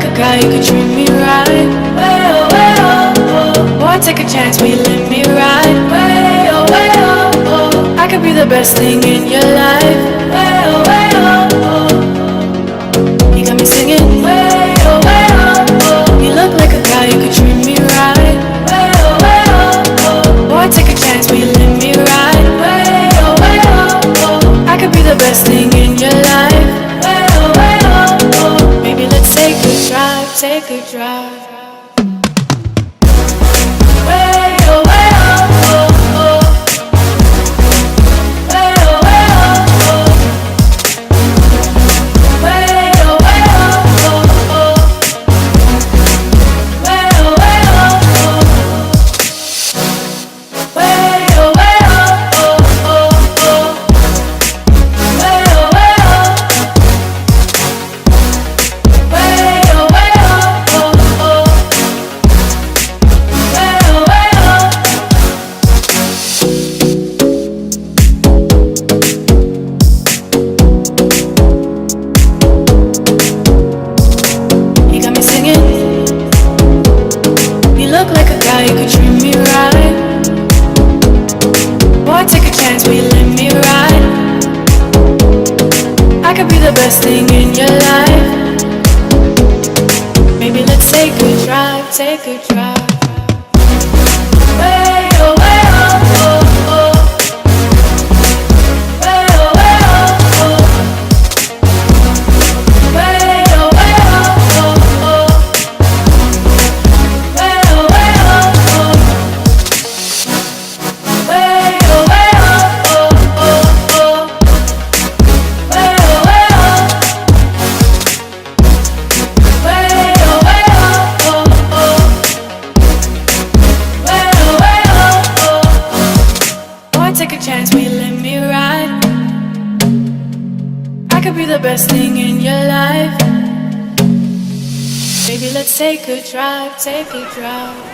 like a guy, you could treat me right. Way oh, way oh, oh. Boy, take a chance, will you let me ride? Way oh, oh. I could be the best thing in your life. Way oh, oh. You got me singing. Way oh, oh. You look like a guy, you could treat me right. Way oh, oh. Boy, take a chance, will you let me ride? Way oh, oh. I could be the best thing in your life. Way oh. Maybe let's take a drive, take a drive. You could treat me right. Boy, take a chance, will you let me ride? I could be the best thing in your life. Maybe let's take a drive, take a drive. Way oh, oh, oh. Way oh, oh. Way oh, oh. Take a chance, will you let me ride? I could be the best thing in your life. Baby, let's take a drive, take a drive.